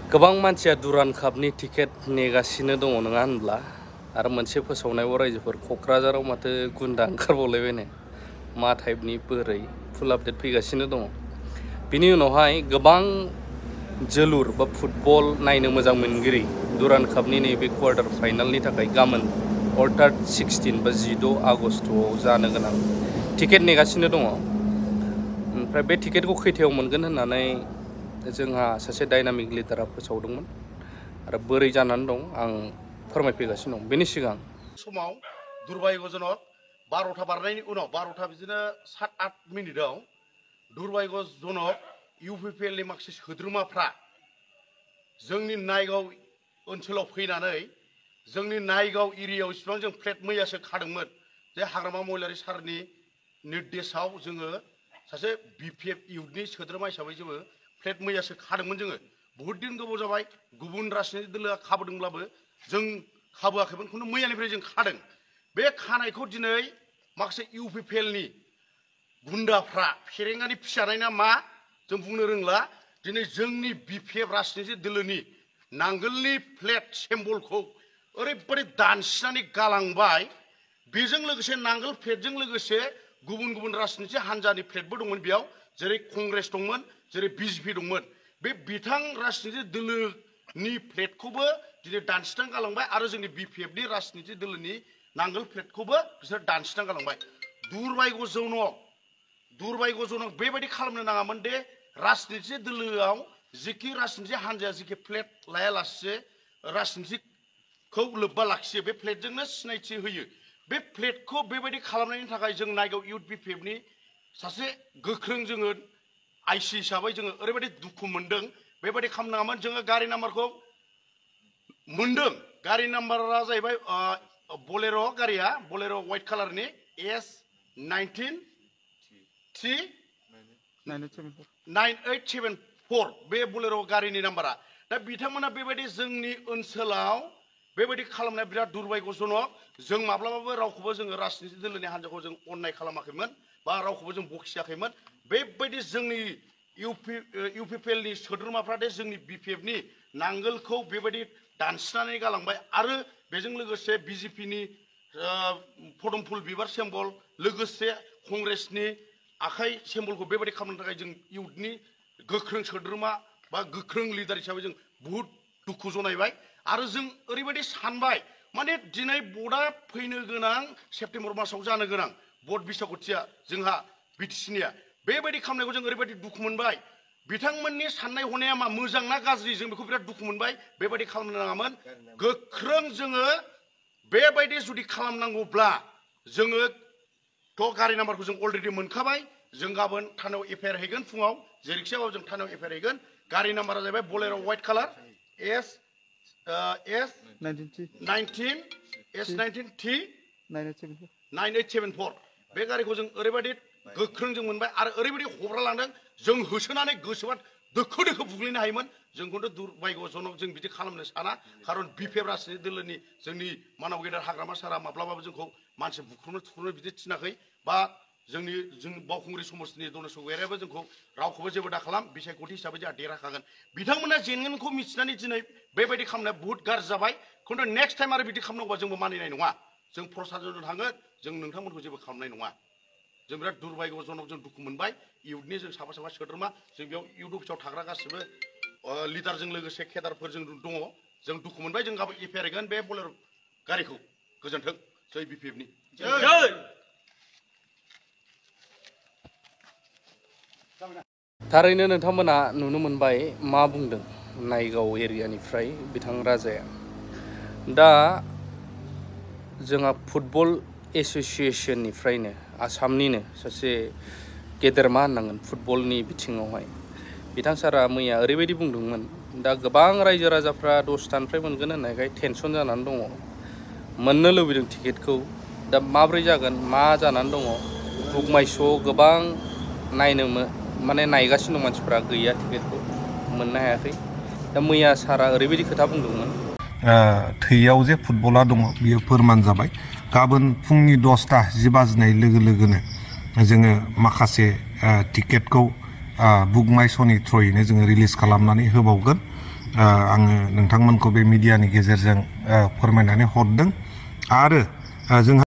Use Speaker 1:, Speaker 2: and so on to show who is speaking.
Speaker 1: गोबां मानसिया दुरान कापनि टिकेट नेगासिनो दङ नङा होनब्ला आरो मोनसे फोसावनाय रायजोफोर क'क्राझाराव माथो गुन्दा ओंखारबावलायबायनो मा टाइपनि बोरै फुल आपडेट फैगासिनो दङ। बिनि उनावहाय गोबां जोलुर बा फुटबल नायनो मोजां मोनगिरि दुरान कापनि नैबे क्वार्टार फाइनालनि थाखाय गाबोन अर्थात 16 बा 16 आगस्टआव जानो गोनां टिकेट नेगासिनो दङ। ओमफ्राय बे टिकेटखौ खैथायाव मोनगोन होननानै जोंहा सासे डायनामिक लिडारा फोसावदोंमोन आरो बोरै जानानै दं आं फोरमायफैगासिनो दं। बेनि सिगां
Speaker 2: समाव दुर्भाग्यजनक 12टा बारनायनि उनाव 12टा बिदिनो 7-8 मिनिटआव दुर्भाग्यजनक इउपिपिएलनि माखासे सोद्रोमाफ्रा जोंनि नायगाव ओनसोलाव फैनानै जोंनि नायगाव एरियायाव इसिबां जों फ्लेट मैयासो खादोंमोन जे हाग्रामा महिलारि सारनि निर्देशआव जोङो सासे बिपिएफ इउथनि सोद्रोमा हिसाबै जोङो फ्लेट मैयासो खादोंमोन। जोङो बहुत दिन गोबाव जाबाय गुबुन राजनीति दोलोआ खाबोदोंब्लाबो जों खाबोआखैमोन खिन्थु मैयानिफ्राय जों खादों। बे खानायखौ दिनै माखासे इउपिपिएलनि गुन्दाफ्रा फेरेंगानि फिसानाय ना मा जों बुंनो रोंला दिनै जोंनि बिपिएफ राजनीति दोलोनि नांगोलनि फ्लेट सिम्बलखौ ओरैबायदि दानसिनानै गालांबाय। बेजों लोगोसे नांगोल फ्लेटजों लोगोसे गुबुन गुबुन राजनीति हान्जानि फ्लेटबो दंमोन बेयाव, जेरै कंग्रेस दंमोन, जेरै बिजेपि दंमोन। बे बिथां राजनीति दोलोनि फ्लेटखौबो दिनै दानसिनानै गालांबाय आरो जोंनि बिपिएफनि राजनीति दोलोनि नांगोल फ्लेटखौबो बिसोर दानसिनानै गालांबाय। दुर्भाग्यजनक बेबायदि खालामनो नाङामोन दे राजनीति दोलोआव जिखि राजनीति हान्जाया जिखि फ्लेट लायालासे राजनीतिखौ लोब्बा लाखियो बे फ्लेटजोंनो सिनायथि होयो। बे फ्लेटखौ बेबायदि खालामनायनि थाखाय जों नायगाव इउथ बिपिएफनि सासे गोख्रों जोङो आइसि हिसाबै जोङो ओरैबायदि दुखु मोनदों। बेबायदि खालामनाङामोन। जोङो गारि नाम्बारखौ मोनदों। गारि नाम्बारा जाहैबाय बलेर' गारिया बलेर' व्हाइट कालारनि S19T9874 बे बलेर' गारिनि नाम्बारा। दा बिथांमोना बेबायदि जोंनि ओनसोलाव बेबायदि खालामनाया बिराद दुर्भाग्यजनक। जों माब्लाबाबो रावखौबो जोङो राजनीति दोलोनि हान्जाखौ जों अननाय खालामाखैमोन बा रावखौबो जों बखियाखैमोन। बेबायदि जोंनि इउपिपिएलनि सोद्रोमाफ्रा दे जोंनि बिपिएफनि नांगोलखौ बेबायदि दानसिनानै गालांबाय आरो बेजों लोगोसे बिजेपिनि पदमफुल बिबार सिम्बल लोगोसे कंग्रेसनि आखाइ सिम्बलखौ बेबायदि खालामनो थाखाय जों इउथनि गोख्रों सोद्रोमा बा गोख्रों लिडार हिसाबै जों बुहुत दुखु जनायबाय आरो जों ओरैबायदि सानबाय माने दिनै भटआ फैनो गोनां सेप्तेम्बर मासाव जानो गोनां भट बिसायख'थिया जोंहा बिटिसिनिया बेबायदि खालामनायखौ जों ओरैबायदि दुखु मोनबाय। बिथांमोननि साननाय हनाया मा मोजां ना गाज्रि जों बेखौ बिराद दुखु मोनबाय। बेबायदि खालामनो नाङामोन। गोख्रों जोङो बेबायदि जुदि खालामनांगौब्ला जोङो थ' गारि नाम्बारखौ जों अलरेडि मोनखाबाय। जों गाबोन थानायाव एफआइआर हैगोन फुङाव जेरैखिजाबाबो जों थानायाव एफआइआर हैगोन। गारि नाम्बारा जाहैबाय बलेर' व्हाइट कालार S19T9874 बे गारिखौ जों ओरैबायदि गोख्रों जों मोनबाय आरो ओरैबायदि हब्रा लांदों जों होसोनानै गोसोबा दोखो दोखो बुग्लिनो हायोमोन। जों खिन्थु दुर्भाग्यजनक जों बिदि खालामनो साना खारन बिपिएफ राजनीति दोलोनि जोंनि मानाव गेदेर हाग्रामा सारा माब्लाबाबो जोंखौ मानसि बुख्रुबनो थुख्रुबनो बिदि थिनाखै बा जों बावखुंग्रि समाजनि दनेश गयारियाबो जोंखौ रावखौबो जेबो दा खालाम बिसायख'थि हिसाबै जोंहा देरहाखागोन। बिथांमोना जेनगोनखौ मिथिनानै दिनै बेबायदि खालामनाया बुहुत गाज्रि जाबाय। खिन्थु नेक्स्ट टाइम आरो बिदि खालामनांगौबा जोंबो मानिनाय नङा। जों प्रसादजों थाङो जों नोंथांमोनखौ जेबो खालामनाय नङा। जों बिराद दुर्भाग्यजनक जों दुखु मोनबाय। इउथनि जों साफा साफा सोद्रोमा जों बेयाव इउथ अफिसाव थाग्रा गासिबो लिडारजों लोगोसे केडारफोर जों दङ। जों दुखु मोनबाय। जों गाबोन एफआइआर हैगोन बे बलेर' गारिखौ। गोजोन्थों। जय बिपिएफनि
Speaker 1: थारैनो नोंथांमोना नुनो मोनबाय मा बुंदों नायगाव एरियानिफ्राय बिथां राजाया। दा जोंहा फुटबल एस'सिएशननिफ्रायनो आसामनिनो सासे गेदेरमा होननांगोन फुटबलनि बिथिङावहाय बिथां सारा मैया ओरैबायदि बुंदोंमोन। दा गोबां रायजो राजाफ्रा 10टानिफ्राय मोनगोन होननायखाय टेनसन जानानै दङ, मोननो लुबैदों टिकेटखौ। दा माब्रै जागोन मा जानानै दङ बुक माइ श'आव गोबां नायनो माने नायगासिनो दं मानसिफ्रा, गैया टिकेटखौ मोननो हायाखै। दा मैया सारा ओरैबायदि खोथा बुंदोंमोन
Speaker 3: थैयाव जे फुटबला दङ बियो फोरमान जाबाय। गाबोन फुंनि 10टा 10 बाजिनाय लोगो लोगोनो जोङो माखासे टिकेटखौ बुक माइ श'नि थ्रुयैनो जोङो रिलिज खालामनानै होबावगोन। आङो नोंथांमोनखौ बे मिडियानि गेजेरजों फोरमायनानै हरदों आरो जोंहा